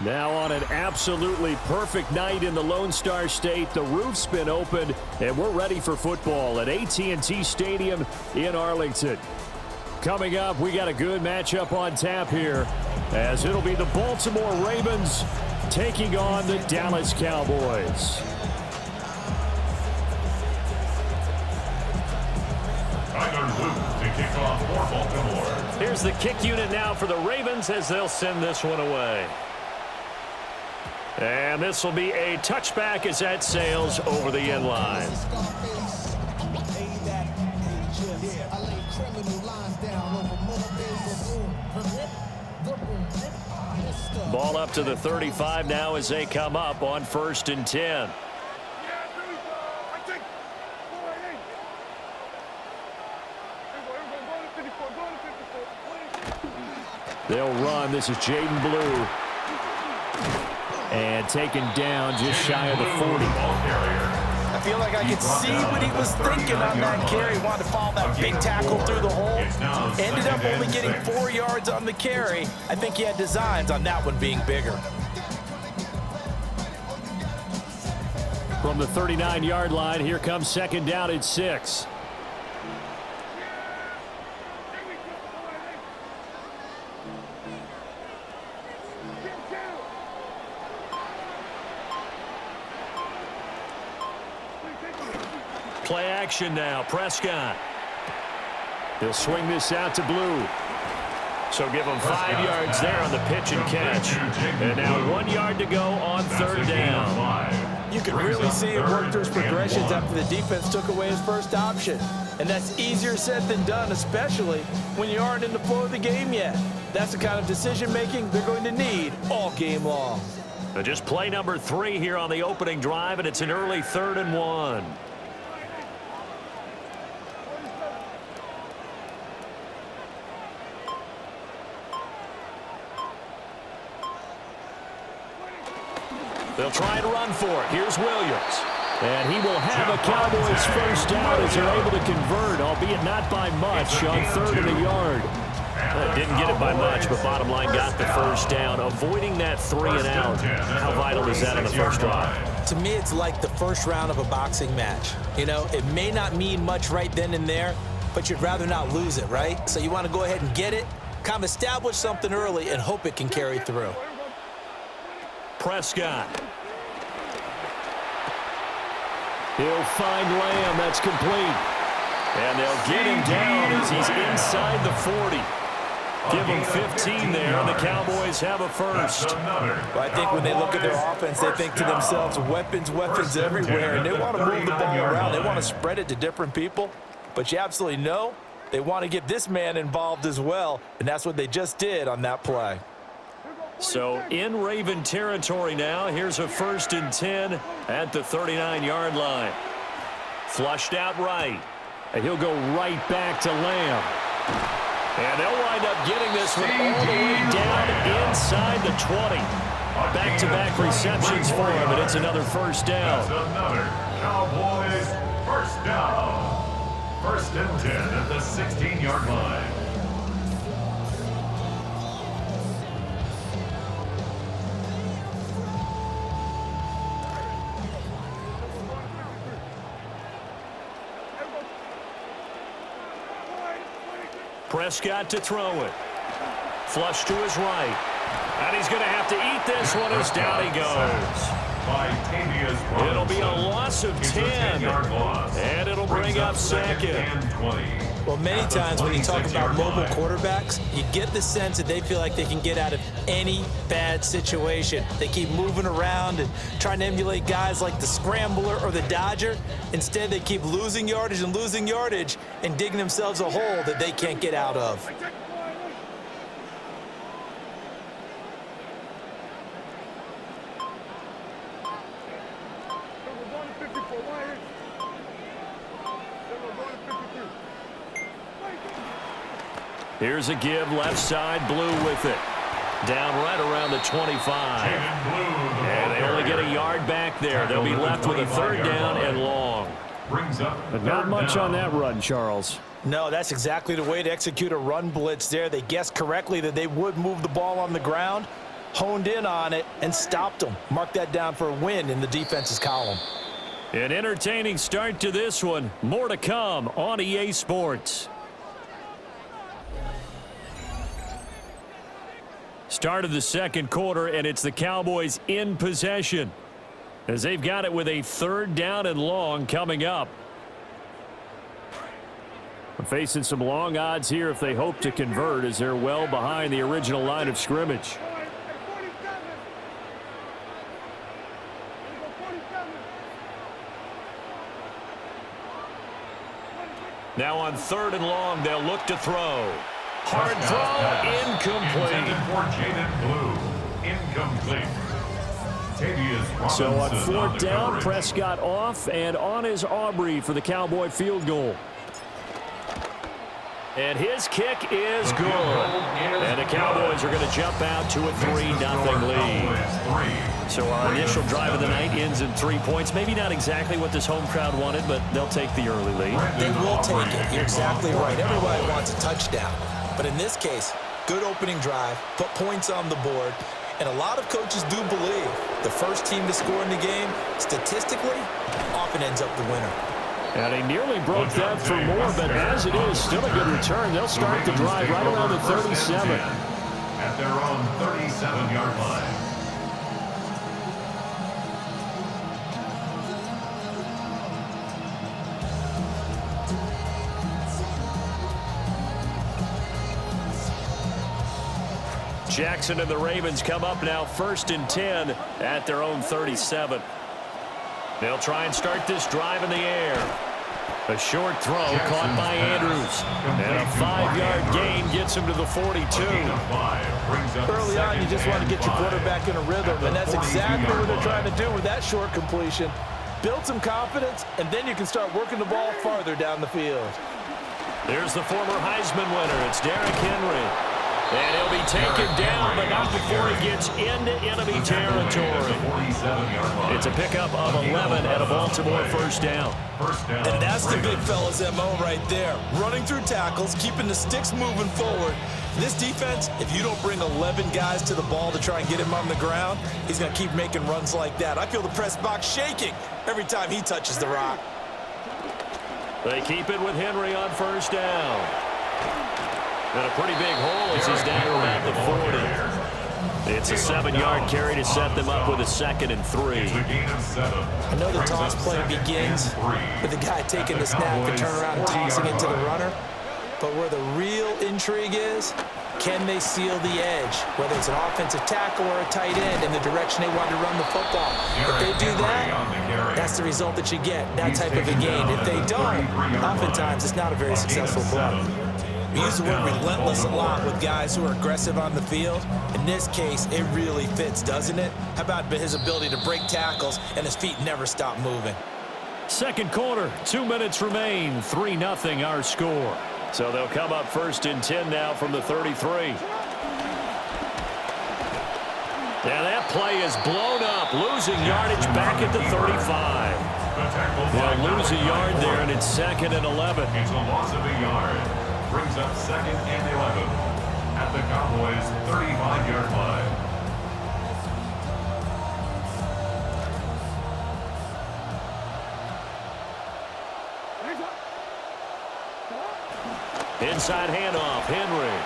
Now on an absolutely perfect night in the Lone Star State, the roof's been opened, and we're ready for football at AT&T Stadium in Arlington. Coming up, we got a good matchup on tap here, as it'll be the Baltimore Ravens taking on the Dallas Cowboys. To kick off for Baltimore. Here's the kick unit now for the Ravens as they'll send this one away. And this will be a touchback as that sails over the end line. Ball up to the 35 now as they come up on 1st and 10. They'll run. This is Jaden Blue. And taken down just shy of the 40. I feel like I could see what he was thinking on that carry. He wanted to follow that big tackle through the hole. Ended up only getting 4 yards on the carry. I think he had designs on that one being bigger. From the 39-yard line, here comes 2nd down at 6. Play action now. Prescott. He'll swing this out to Blue. So give him 5 yards there on the pitch and catch. And now 1 yard to go on 3rd down. You can really see him work through his progressions after the defense took away his first option. And that's easier said than done, especially when you aren't in the flow of the game yet. That's the kind of decision-making they're going to need all game long. So just play number 3 here on the opening drive, and it's an early 3rd and 1. They'll try and run for it. Here's Williams. And he will have a Cowboys first down as they're able to convert, albeit not by much, on 3rd and a yard. Didn't get it by much, but bottom line got the first down. Avoiding that 3 and out. How vital is that on the first drive? To me, it's like the first round of a boxing match. You know, it may not mean much right then and there, but you'd rather not lose it, right? So you want to go ahead and get it, kind of establish something early, and hope it can carry through. Prescott. He'll find Lamb. That's complete. And they'll get him down as he's inside the 40. Give him 15 there, and the Cowboys have a first. Well, I think when they look at their offense, they think to themselves, weapons, weapons everywhere, and they want to move the ball around. They want to spread it to different people, but you absolutely know they want to get this man involved as well, and that's what they just did on that play. So in Raven territory now, here's a 1st and 10 at the 39-yard line. Flushed out right. And he'll go right back to Lamb. And they'll wind up getting this one all the way down inside the 20. Back-to-back receptions for him, and it's another first down. That's another Cowboys first down. 1st and 10 at the 16-yard line. Prescott to throw it. Flush to his right. And he's going to have to eat this one as down he goes. It'll be a loss of 10. And it'll bring up 2nd. Well, many times when you talk about mobile quarterbacks, you get the sense that they feel like they can get out of any bad situation. They keep moving around and trying to emulate guys like the Scrambler or the Dodger. Instead, they keep losing yardage and digging themselves a hole that they can't get out of. Here's a give, left side, Blue with it. Down right around the 25. And they only get a yard back there. They'll be left with a 3rd down and long. But not much on that run, Charles. No, that's exactly the way to execute a run blitz there. They guessed correctly that they would move the ball on the ground. honed in on it and stopped them. Mark that down for a win in the defense's column. An entertaining start to this one. More to come on EA Sports. Start of the second quarter, and it's the Cowboys in possession as they've got it with a 3rd down and long coming up. Facing some long odds here if they hope to convert, as they're well behind the original line of scrimmage. Now on 3rd and long, they'll look to throw. Hard throw, incomplete. So on 4th down, Prescott off, and on is Aubrey for the Cowboy field goal. And his kick is good. And the Cowboys are going to jump out to a 3-0 lead. So our initial drive of the night ends in 3 points. Maybe not exactly what this home crowd wanted, but they'll take the early lead. They will take it. You're exactly right. Everybody wants a touchdown. But in this case, good opening drive, put points on the board, and a lot of coaches do believe the first team to score in the game, statistically, often ends up the winner. And he nearly broke that for more, but as it is, still a good return. They'll start the drive right around the 37. At their own 37-yard line. Jackson and the Ravens come up now 1st and 10 at their own 37. They'll try and start this drive in the air. A short throw caught by Andrews. And a 5-yard gain gets him to the 42. Early on, you just want to get your quarterback in a rhythm, and that's exactly what they're trying to do with that short completion. Build some confidence, and then you can start working the ball farther down the field. There's the former Heisman winner. It's Derrick Henry. And he'll be taken down, but not before he gets into enemy territory. It's a pickup of 11 at a Baltimore 1st down. And that's the big fella's MO right there. Running through tackles, keeping the sticks moving forward. This defense, if you don't bring 11 guys to the ball to try and get him on the ground, he's going to keep making runs like that. I feel the press box shaking every time he touches the rock. They keep it with Henry on 1st down. And a pretty big hole as he's down around the 40. It's a 7-yard carry to set them up with a 2nd and 3. I know the toss play begins with the guy taking the snap and turn around and tossing it to the runner. But where the real intrigue is, can they seal the edge? Whether it's an offensive tackle or a tight end in the direction they want to run the football. If they do that, that's the result that you get, that type of a gain. If they don't, oftentimes it's not a very successful play. We use the word relentless a lot with guys who are aggressive on the field. In this case, it really fits, doesn't it? How about his ability to break tackles and his feet never stop moving? Second quarter, 2 minutes remain, 3-0 our score. So they'll come up 1st and 10 now from the 33. And that play is blown up, losing yardage back at the 35. They'll lose a yard there, and it's 2nd and 11. It's a loss of a yard. Brings up 2nd and 11 at the Cowboys' 35-yard line. Inside handoff, Henry.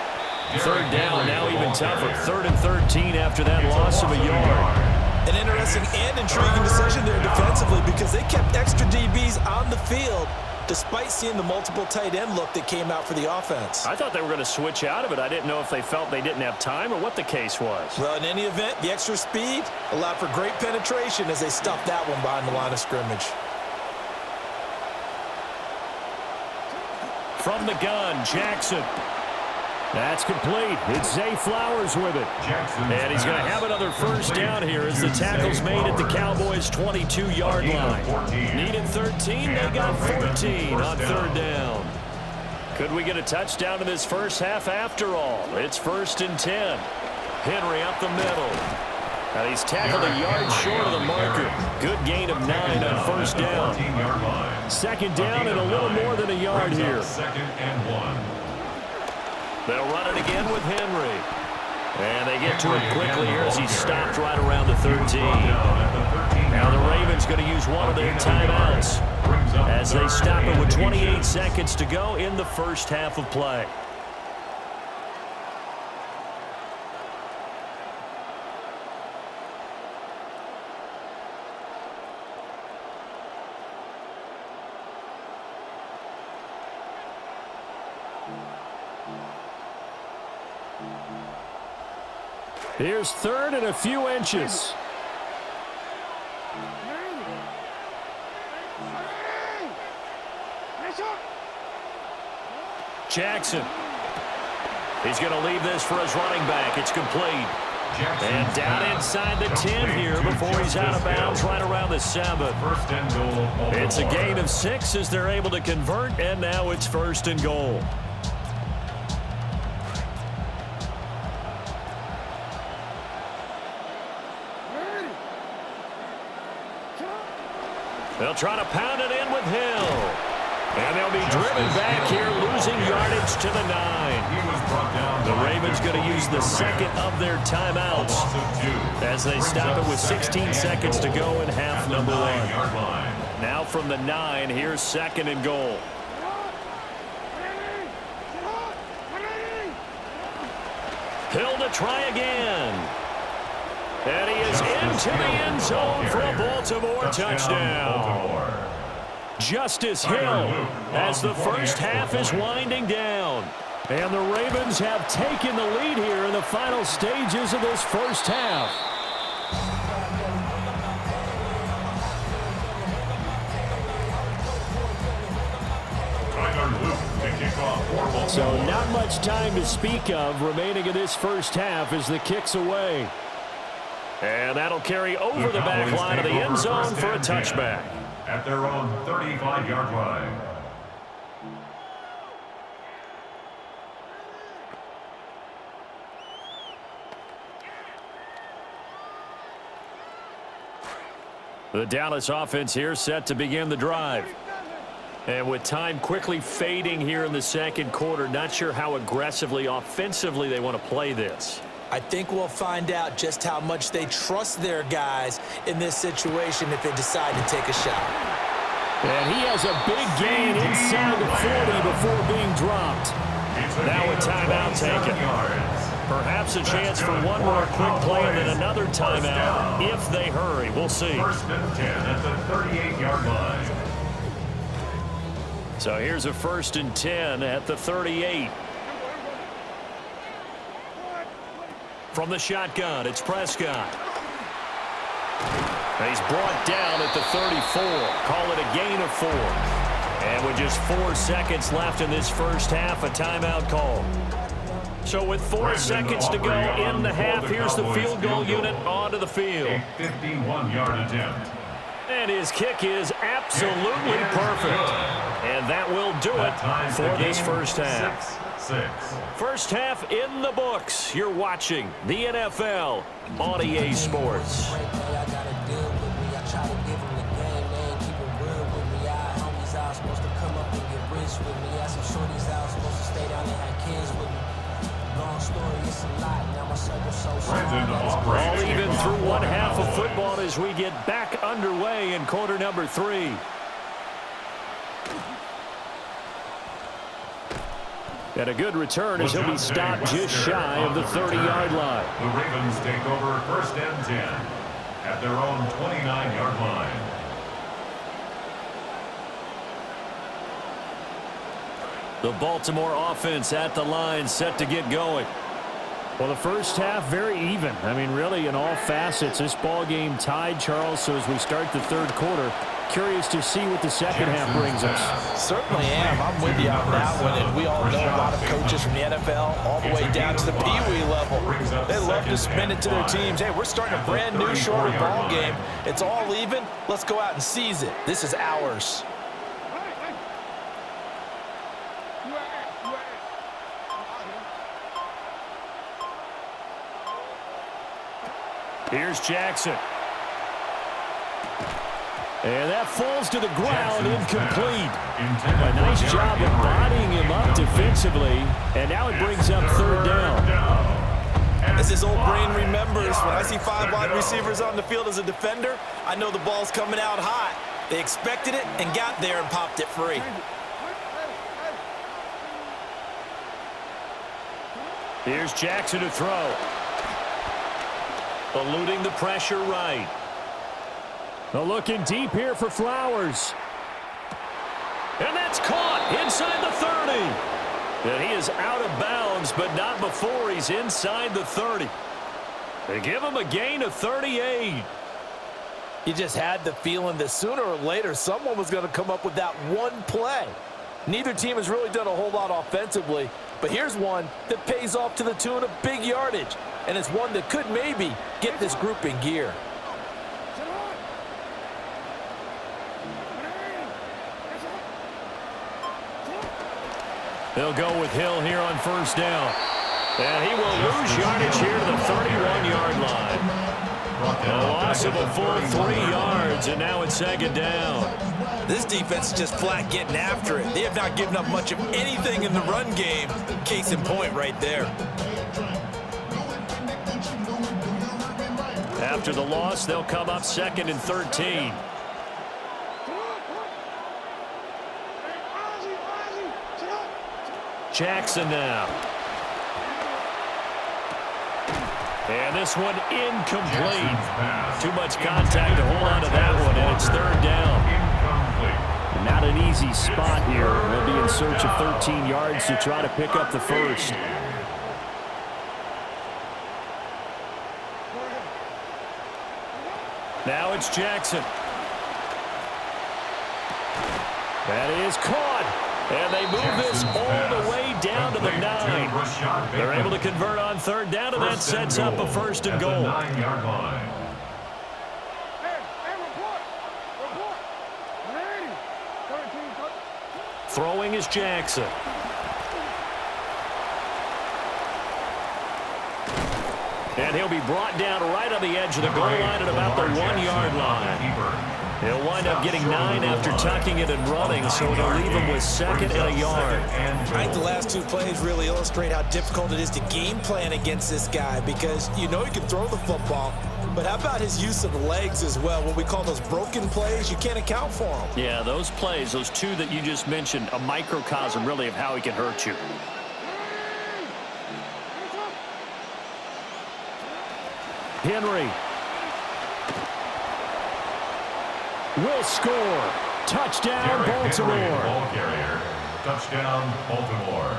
3rd down, now even tougher. 3rd and 13 after that loss of a yard. An interesting and intriguing decision there defensively because they kept extra DBs on the field despite seeing the multiple tight end look that came out for the offense. I thought they were going to switch out of it. I didn't know if they felt they didn't have time or what the case was. Well, in any event, the extra speed allowed for great penetration as they stuffed that one behind the line of scrimmage. From the gun, Jackson. That's complete. It's Zay Flowers with it. And he's going to have another 1st down here as the tackle's made at the Cowboys' 22-yard line. Needed 13, they got 14 on 3rd down. Could we get a touchdown in this first half after all? It's 1st and 10. Henry up the middle. And he's tackled a yard short of the marker. Good gain of 9 on 1st down. 2nd down and a little more than a yard here. 2nd and 1. They'll run it again with Henry. And they get to it quickly here as he stopped right around the 13. Now the Ravens going to use one of their timeouts as they stop it with 28 seconds to go in the first half of play. Here's third and a few inches. Jackson. He's going to leave this for his running back. It's complete. And down inside the 10 here before he's out of bounds right around the 7. First and goal. It's a gain of 6 as they're able to convert, and now it's first and goal. They'll try to pound it in with Hill. And they'll be driven back here, losing yardage to the 9. The Ravens going to use the second of their timeouts as they stop it with 16 seconds to go in half number 1. Now from the 9, here's second and goal. Hill to try again. And he is into the end zone for a Baltimore touchdown. Justice Hill as the first half is winding down. And the Ravens have taken the lead here in the final stages of this first half. So not much time to speak of remaining in this first half as the kick's away. And that'll carry over the back line of the end zone for a touchback. At their own 35-yard line. The Dallas offense here set to begin the drive. And with time quickly fading here in the second quarter, not sure how aggressively, offensively they want to play this. I think we'll find out just how much they trust their guys in this situation if they decide to take a shot. And he has a big gain inside the 40 before being dropped. Now a timeout taken. Perhaps a chance for one more quick play and then another timeout if they hurry. We'll see. First and 10 at the 38-yard line. So here's a first and 10 at the 38. From the shotgun, it's Prescott. And he's brought down at the 34. Call it a gain of 4. And with just 4 seconds left in this first half, a timeout call. So with 4 seconds to go in the half, here's the field goal unit onto the field. A 51-yard attempt. And his kick is absolutely perfect. And that will do it for this first half. 6-6. First half in the books. You're watching the NFL on EA Sports. All even through one half of football as we get back underway in quarter number 3. And a good return as he'll be stopped just shy of the 30-yard line. The Ravens take over first and 10 at their own 29-yard line. The Baltimore offense at the line set to get going. Well, the first half, very even. I mean, really, in all facets, this ball game tied, Charles. So as we start the third quarter, curious to see what the second half brings us. Certainly am. I'm with you on that one. And we all know a lot of coaches from the NFL all the way down to the Pee-wee level. They love to spin it to their teams. Hey, we're starting a brand new shorter ball game. It's all even. Let's go out and seize it. This is ours. Here's Jackson. And that falls to the ground, incomplete. A nice job of bodying him up defensively. And now it brings up third down. As his old brain remembers, when I see 5 wide receivers on the field as a defender, I know the ball's coming out high. They expected it and got there and popped it free. Here's Jackson to throw. Eluding the pressure right. Looking deep here for Flowers. And that's caught inside the 30. And he is out of bounds, but not before he's inside the 30. They give him a gain of 38. You just had the feeling that sooner or later someone was going to come up with that one play. Neither team has really done a whole lot offensively, but here's one that pays off to the tune of big yardage, and it's one that could maybe get this group in gear. They'll go with Hill here on first down. And he will lose yardage here to the 31-yard line. A loss of a full 3 yards, and now it's second down. This defense is just flat getting after it. They have not given up much of anything in the run game. Case in point right there. After the loss, they'll come up 2nd and 13. Jackson now. And this one incomplete. Too much contact to hold on to that one, and it's 3rd down. Not an easy spot here. They'll be in search of 13 yards to try to pick up the first. Now it's Jackson. That is caught. And they move this all the way down to the 9. They're able to convert on 3rd down, and that sets up a 1st and goal. Throwing is Jackson. And he'll be brought down right on the edge of the goal line at about the 1-yard line. He'll wind up getting 9 after tucking it and running, so it'll leave him with 2nd and a yard. I think the last 2 plays really illustrate how difficult it is to game plan against this guy, because you know he can throw the football, but how about his use of legs as well? What we call those broken plays, you can't account for them. Yeah, those plays, those 2 that you just mentioned, a microcosm really of how he can hurt you. Henry will score. Touchdown, Baltimore. Ball carrier. Touchdown, Baltimore.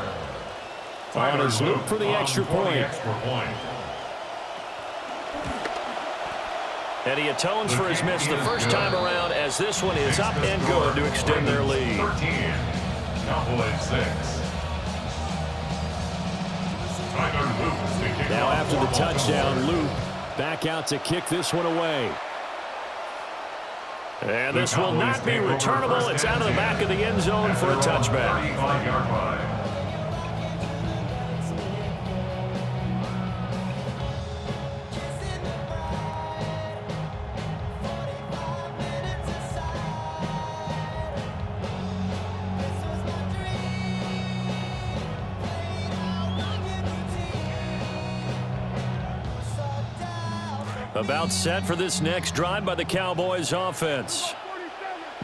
On his loop for the extra point. And he atones for his miss the first time around, as this one is up and good to extend their lead. 13. Cowboys 6. Now after the touchdown, Luke back out to kick this one away. And this will not be returnable. It's out of the back of the end zone for a touchback. About set for this next drive by the Cowboys offense.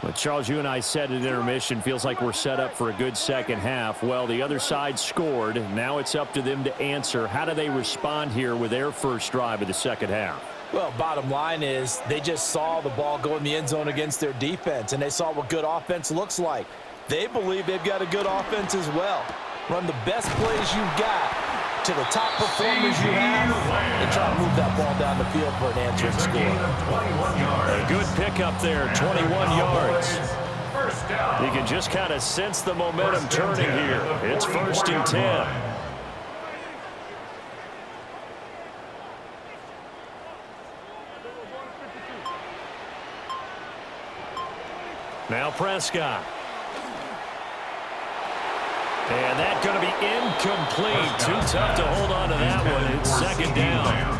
Well, Charles, you and I said at intermission, feels like we're set up for a good second half. Well, the other side scored. Now it's up to them to answer. How do they respond here with their first drive of the second half? Well, bottom line is they just saw the ball go in the end zone against their defense, and they saw what good offense looks like. They believe they've got a good offense as well. Run the best plays you've got to the top performers you have, and try to move that ball down the field for an answering score. A good pickup there, 21 yards. You can just kind of sense the momentum turning here. It's 1st and 10. Now Prescott. And that's going to be incomplete. Too tough to hold on to that one. It's 2nd down.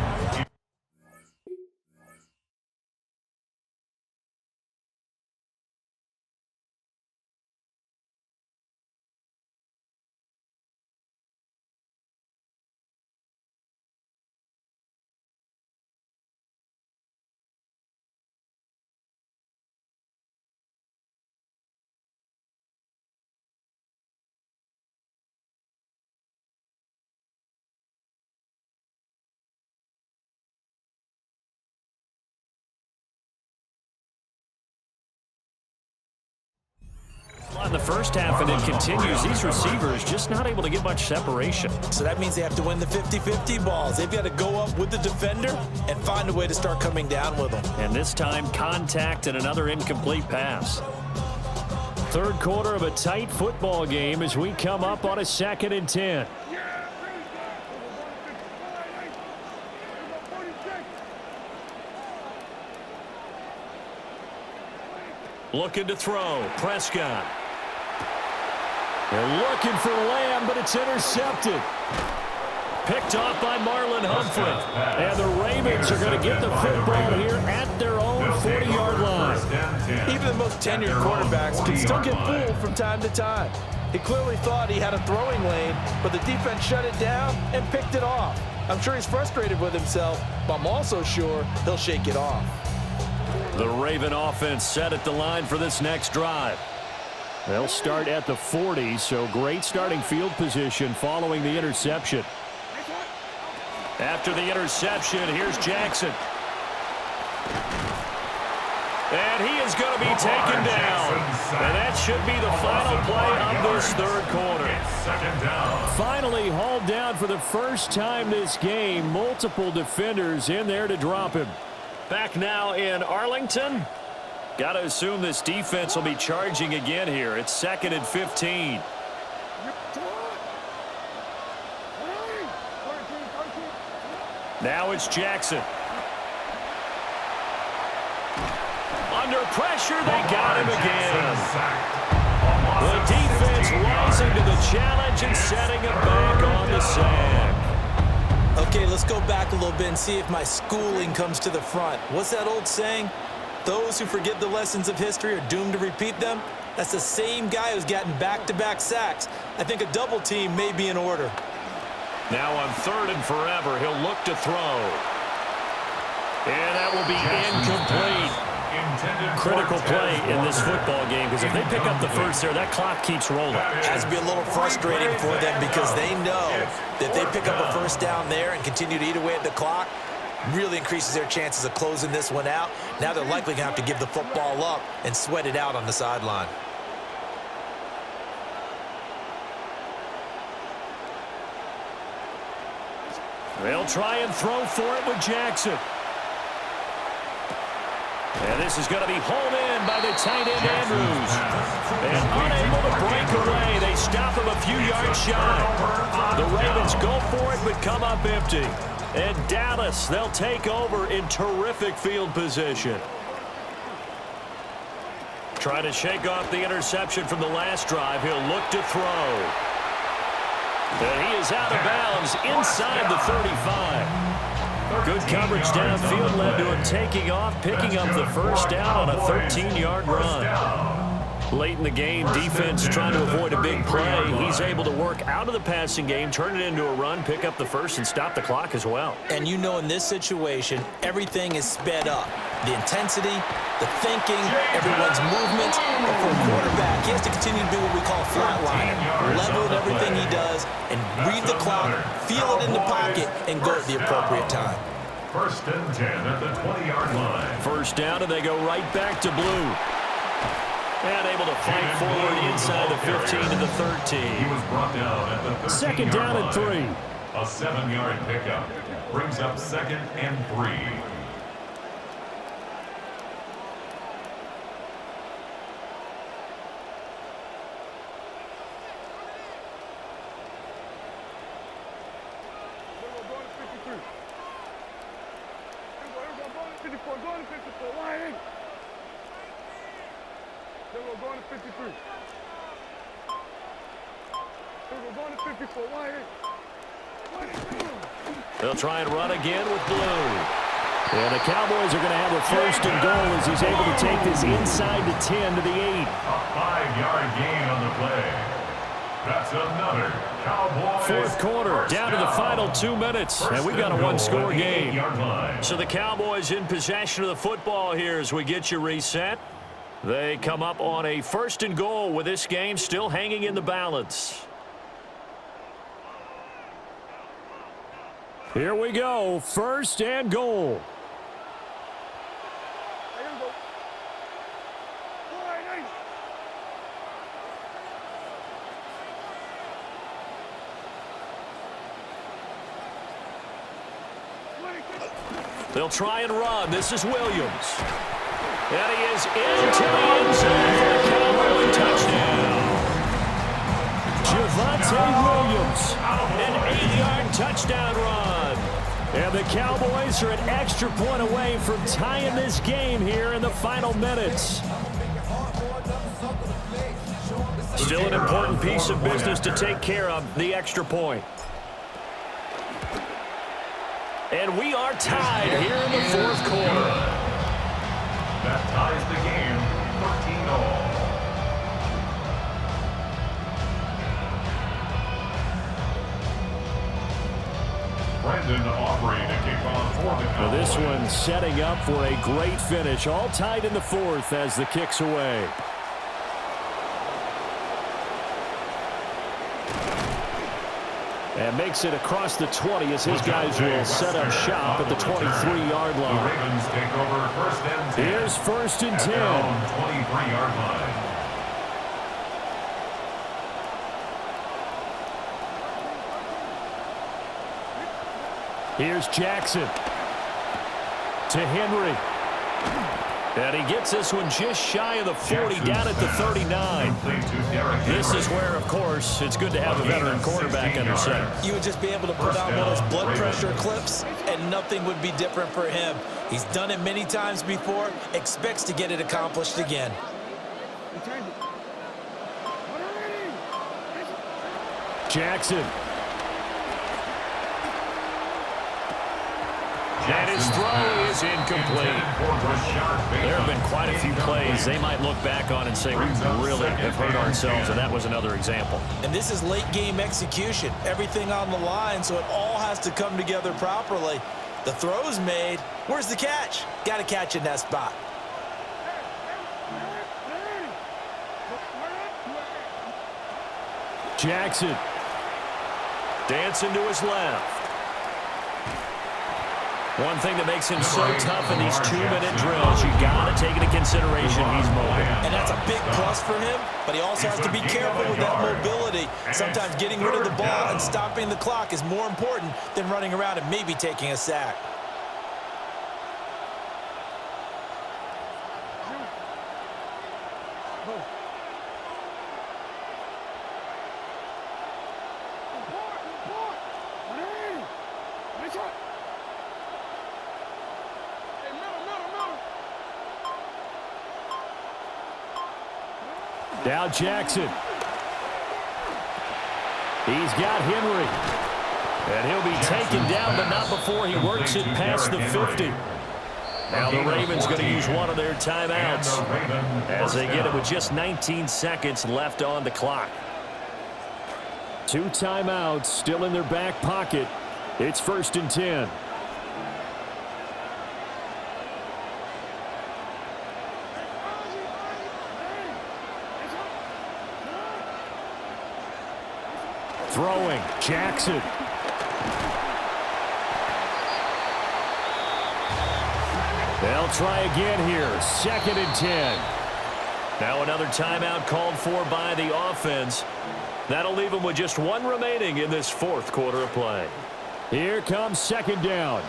in the first half, and it continues. These receivers just not able to get much separation. So that means they have to win the 50-50 balls. They've got to go up with the defender and find a way to start coming down with them. And this time, contact and another incomplete pass. Third quarter of a tight football game as we come up on a 2nd and 10. Looking to throw. Prescott. They're looking for Lamb, but it's intercepted. Picked off by Marlon Humphrey. And the Ravens are going to get the football here at their own 40-yard line. Even the most tenured quarterbacks can still get fooled from time to time. He clearly thought he had a throwing lane, but the defense shut it down and picked it off. I'm sure he's frustrated with himself, but I'm also sure he'll shake it off. The Raven offense set at the line for this next drive. They'll start at the 40, so great starting field position following the interception. After the interception, here's Jackson. And he is going to be taken down. And that should be the final play of this third quarter. Finally hauled down for the first time this game. Multiple defenders in there to drop him. Back now in Arlington. Got to assume this defense will be charging again here. It's 2nd and 15. Now it's Jackson. Under pressure, they got him again. The defense rising to the challenge and setting him back on the sack. Okay, let's go back a little bit and see if my schooling comes to the front. What's that old saying? Those who forget the lessons of history are doomed to repeat them. That's the same guy who's gotten back-to-back sacks. I think a double team may be in order. Now on 3rd and forever, he'll look to throw. And that will be incomplete. Critical play in this football game, because if they pick up the first there, that clock keeps rolling. It has to be a little frustrating for them because they know that they pick up a first down there and continue to eat away at the clock, really increases their chances of closing this one out. Now they're likely going to have to give the football up and sweat it out on the sideline. They'll try and throw for it with Jackson. And this is going to be hauled in by the tight end, Andrews. And unable to break away. They stop him a few yards shy. The Ravens go for it, but come up empty. And Dallas, they'll take over in terrific field position. Trying to shake off the interception from the last drive. He'll look to throw. And he is out of bounds inside the 35. Good coverage downfield led to him taking off, picking up the first down on a 13-yard run. Late in the game, defense trying to avoid a big play. He's able to work out of the passing game, turn it into a run, pick up the first, and stop the clock as well. And you know in this situation, everything is sped up. The intensity, the thinking, everyone's movement. But for a quarterback, he has to continue to do what we call flatliner. Level in everything he does and read the clock, feel it in the pocket, and go at the appropriate time. 1st and 10 at the 20-yard line. First down, and they go right back to blue. And able to fight forward inside the 15 to the 13. He was brought down at the 2nd down and 3. A 7-yard pickup brings up 2nd and 3. They'll try and run again with blue. And the Cowboys are going to have a 1st and goal as he's able to take this inside the 10 to the 8. A 5-yard gain on the play. That's another Cowboys. 4th quarter, down to the final 2 minutes, and we've got a one-score game. So the Cowboys in possession of the football here as we get you reset. They come up on a 1st and goal with this game still hanging in the balance. Here we go, 1st and goal. They'll try and run. This is Williams. And he is into the end zone for a Cowboy touchdown. Javonte Williams. An 8-yard touchdown run. And the Cowboys are an extra point away from tying this game here in the final minutes. Still an important piece of business to take care of, the extra point. And we are tied here in the fourth quarter. That ties the game 13-all. Brendan offering a kickoff for the Cowboys. Well, this one setting up for a great finish. All tied in the fourth as the kick's away. And makes it across the 20 as his guys will set up shop at the 23-yard The line. Ravens take over first and 10. Here's first and At their own 10. 23-yard line. Here's Jackson. To Henry. And he gets this one just shy of the 40, down at the 39. This is where, of course, it's good to have a veteran quarterback under center. You would just be able to put on one of those blood pressure clips, and nothing would be different for him. He's done it many times before, expects to get it accomplished again. Jackson. And his throw is incomplete. There have been quite a few plays they might look back on and say, we really have hurt ourselves, and that was another example. And this is late game execution. Everything on the line, so it all has to come together properly. The throw's made. Where's the catch? Got to catch in that spot. Jackson. Dancing to his left. One thing that makes him so tough in these 2-minute drills, you got to take into consideration he's mobile. And that's a big plus for him, but he also has to be careful with that mobility. Sometimes getting rid of the ball and stopping the clock is more important than running around and maybe taking a sack. Now Jackson. He's got Henry. And he'll be taken down, but not before he works it past the 50. Now the Ravens going to use one of their timeouts as they get it with just 19 seconds left on the clock. 2 timeouts still in their back pocket. It's first and 10. Throwing, Jackson. They'll try again here. Second and 10. Now another timeout called for by the offense. That'll leave them with just 1 remaining in this fourth quarter of play. Here comes second down.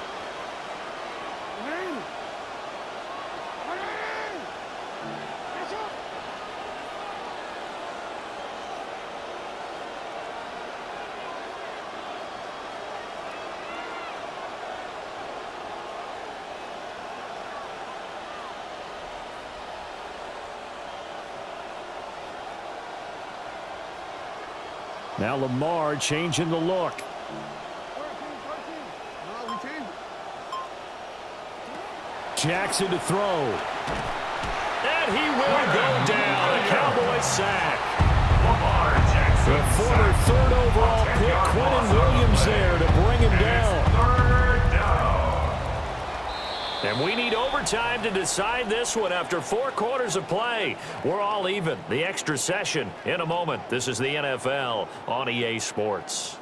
Now Lamar changing the look. Jackson to throw. And he will go down. A Cowboys sack. The former 3rd overall pick, Quentin Williams there to bring him down. And we need overtime to decide this one after 4 quarters of play. We're all even. The extra session in a moment. This is the NFL on EA Sports.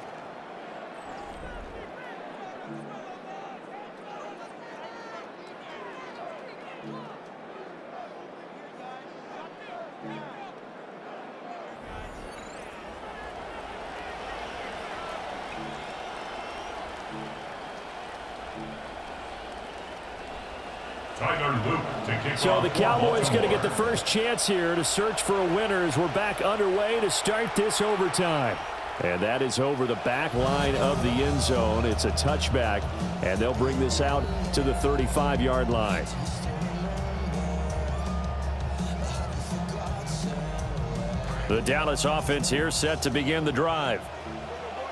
So the Cowboys going to get the first chance here to search for a winner as we're back underway to start this overtime. And that is over the back line of the end zone. It's a touchback, and they'll bring this out to the 35-yard line. The Dallas offense here set to begin the drive.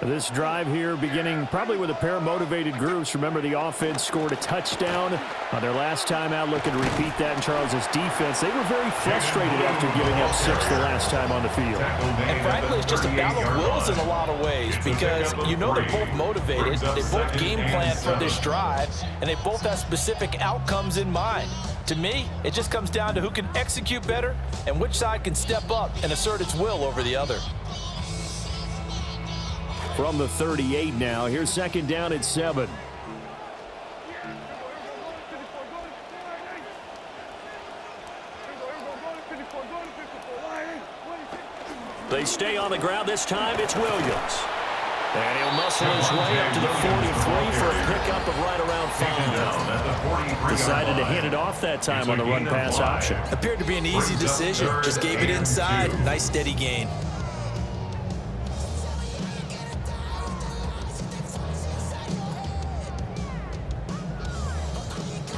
This drive here beginning probably with a pair of motivated groups. Remember, the offense scored a touchdown on their last time out. Looking to repeat that in Charles's defense. They were very frustrated after giving up 6 the last time on the field. And frankly, it's just a battle of wills in a lot of ways because you know they're both motivated. They both game plan for this drive, and they both have specific outcomes in mind. To me, it just comes down to who can execute better and which side can step up and assert its will over the other. From the 38 now, here's second down at 7. They stay on the ground this time. It's Williams. And he'll muscle his way up to the 43 for a pickup of right around 5. Decided to hand it off that time on the run-pass option. Appeared to be an easy decision. Just gave it inside. Nice steady gain.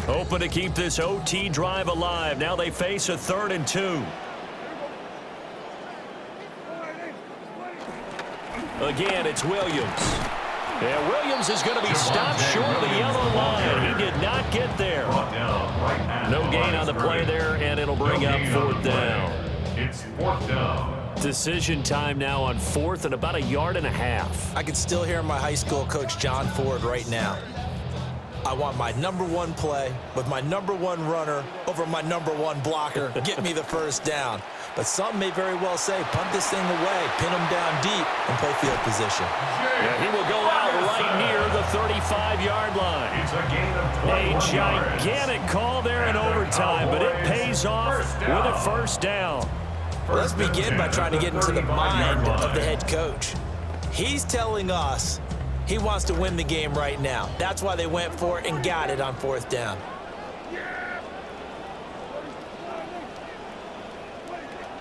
Open to keep this OT drive alive. Now they face a 3rd and 2. Again, it's Williams. Yeah, Williams is going to be stopped short of the yellow line. He did not get there. No gain on the play there, and it'll bring up 4th down. It's 4th down. Decision time now on 4th and about 1.5 yards. I can still hear my high school coach, John Ford, right now. I want my #1 play with my #1 runner over my #1 blocker. Get me the first down. But some may very well say, punt this thing away, pin him down deep, and play field position. Yeah, he will go out right near the 35-yard line. It's a gain of 21 A gigantic call there in overtime, but it pays off with a first down. Well, let's begin by trying to get into the mind of the head coach. He's telling us he wants to win the game right now. That's why they went for it and got it on 4th down.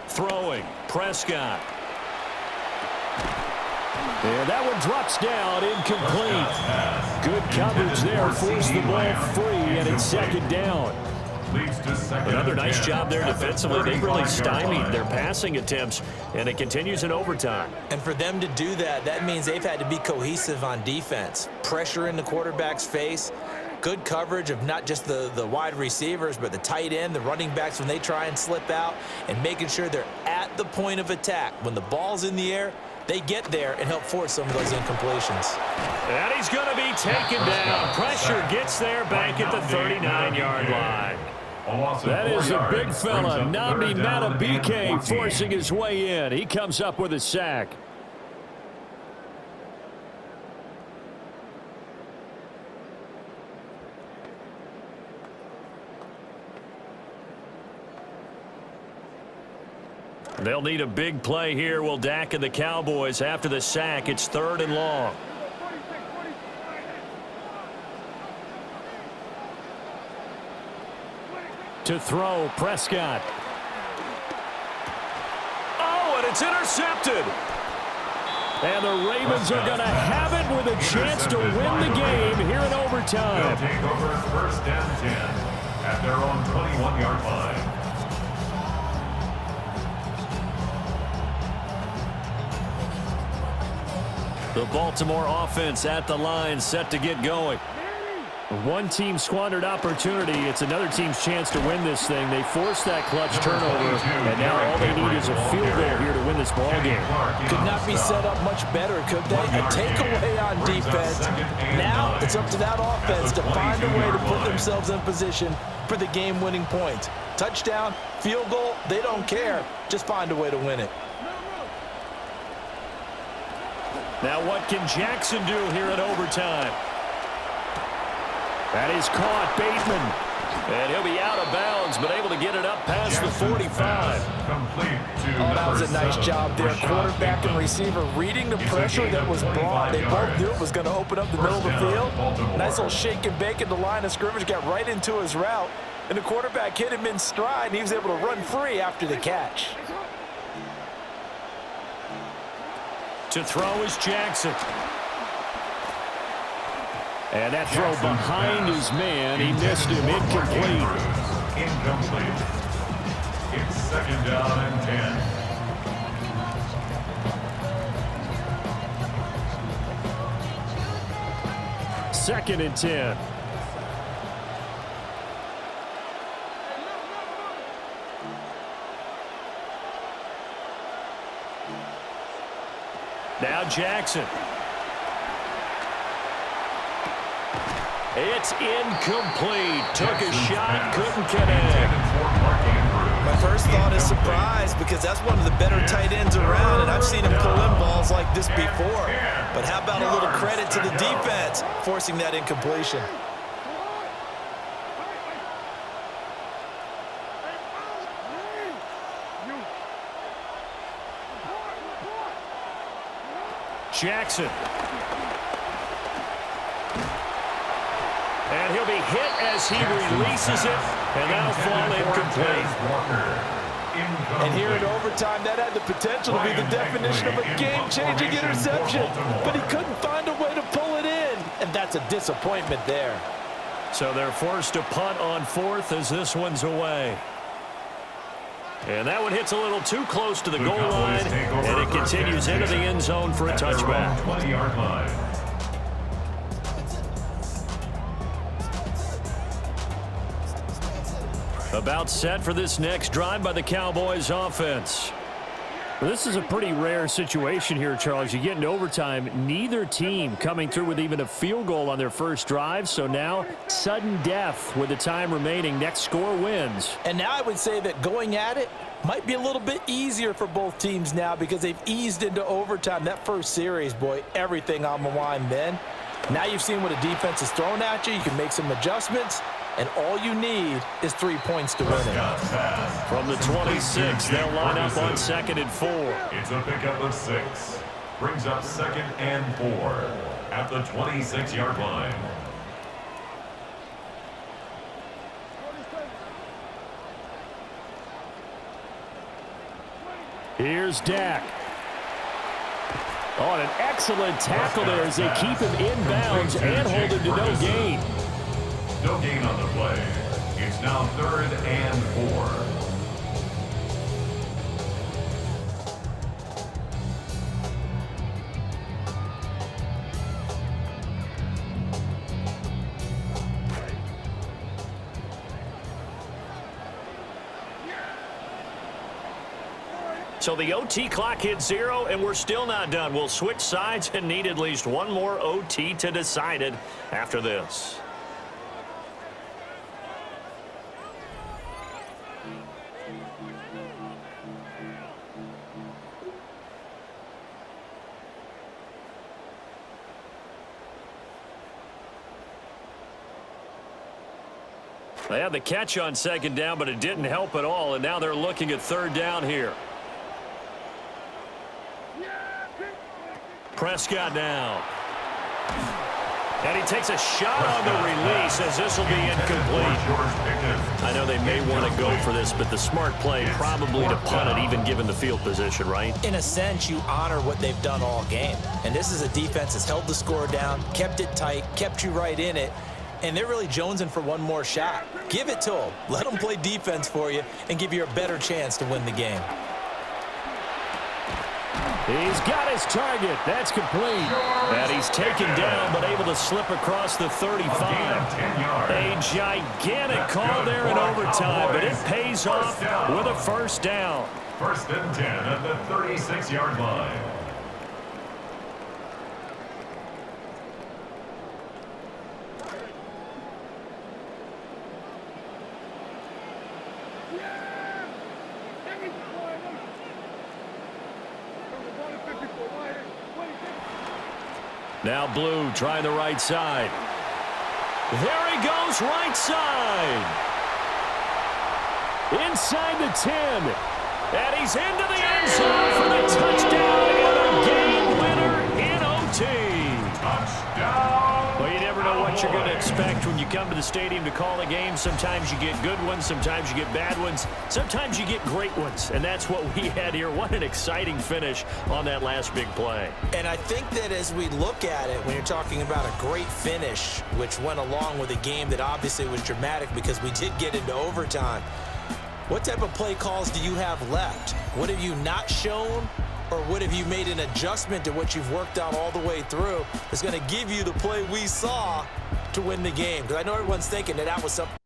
Throwing, Prescott. And that one drops down, incomplete. Good coverage there, forced the ball free, and it's second down. Another nice job there defensively. They really stymied their passing attempts, and it continues in overtime. And for them to do that, that means they've had to be cohesive on defense. Pressure in the quarterback's face. Good coverage of not just the wide receivers, but the tight end, the running backs when they try and slip out, and making sure they're at the point of attack. When the ball's in the air, they get there and help force some of those incompletions. And he's going to be taken down. Pressure gets there back at the 39-yard line. That is a big fella, Nnamdi Madubuike, forcing his way in. He comes up with a sack. They'll need a big play here. Will Dak and the Cowboys after the sack. It's 3rd and long. To throw, Prescott. Oh, and it's intercepted. And the Ravens are going to have it with a chance to win the game here in overtime. They'll take over 1st and 10 at their own 21-yard line. The Baltimore offense at the line, set to get going. One team squandered opportunity. It's another team's chance to win this thing. They forced that clutch turnover, and now all they need is a field goal here to win this ball game. Could not be set up much better, could they? A takeaway on defense. Now it's up to that offense to find a way to put themselves in position for the game-winning points. Touchdown, field goal, they don't care. Just find a way to win it. Now what can Jackson do here at overtime? That is caught, Bateman. And he'll be out of bounds, but able to get it up past the 45. Oh, that was a nice job there. Quarterback and receiver reading the pressure that was brought. They both knew it was going to open up the middle of the field. Nice little shake and bake at the line of scrimmage. Got right into his route. and the quarterback hit him in stride, and he was able to run free after the catch. To throw is Jackson. And that throw behind his man, he missed him, incomplete. Incomplete. It's second down and 10. Second and 10. Now Jackson. It's incomplete. Took a shot, couldn't connect. My first thought is surprise because that's one of the better tight ends around, and I've seen him pull in balls like this before. But how about a little credit to the defense forcing that incompletion? Jackson. And he'll be hit as he releases it, and that'll fall incomplete. And here in overtime, that had the potential to be the definition of a game-changing interception, but he couldn't find a way to pull it in, and that's a disappointment there. So they're forced to punt on fourth as this one's away. And that one hits a little too close to the goal line, and it continues into the end zone for a touchback. 20-yard line. About set for this next drive by the Cowboys offense. Well, this is a pretty rare situation here, Charles. You get into overtime, neither team coming through with even a field goal on their first drive. So now, sudden death with the time remaining. Next score wins. And now I would say that going at it might be a little bit easier for both teams now because they've eased into overtime. That first series, boy, everything on the line then. Now you've seen what a defense is thrown at you. You can make some adjustments, and all you need is 3 points to win it. From the 26, they'll line up on 2nd and 4. It's a pickup of 6. Brings up 2nd and 4 at the 26-yard line. Here's Dak. Oh, and an excellent tackle there as they keep him in bounds and hold him to no gain. No gain on the play. It's now 3rd and 4. So the OT clock hits 0, and we're still not done. We'll switch sides and need at least one more OT to decide it after this. They had the catch on 2nd down, but it didn't help at all, and now they're looking at 3rd down here. Prescott now. And he takes a shot on the release as this will be incomplete. I know they may want to go for this, but the smart play probably to punt it even given the field position, right? In a sense, you honor what they've done all game. And this is a defense that's held the score down, kept it tight, kept you right in it, and they're really jonesing for one more shot. Give it to them. Let them play defense for you and give you a better chance to win the game. He's got his target. That's complete. And he's taken down, but able to slip across the 35. A gigantic call there in overtime, but it pays off with a 1st down. 1st and 10 at the 36-yard line. Now Blue trying the right side. There he goes, right side. Inside the 10. And he's into the end zone for the touchdown and a game winner in OT. Touchdown. Well, you never know what you're going to expect when you come to the stadium to call a game, sometimes you get good ones, sometimes you get bad ones, sometimes you get great ones, and that's what we had here. What an exciting finish on that last big play. And I think that as we look at it, when you're talking about a great finish, which went along with a game that obviously was dramatic because we did get into overtime, what type of play calls do you have left? What have you not shown? Or what have you made an adjustment to what you've worked out all the way through that's going to give you the play we saw to win the game? Because I know everyone's thinking that was something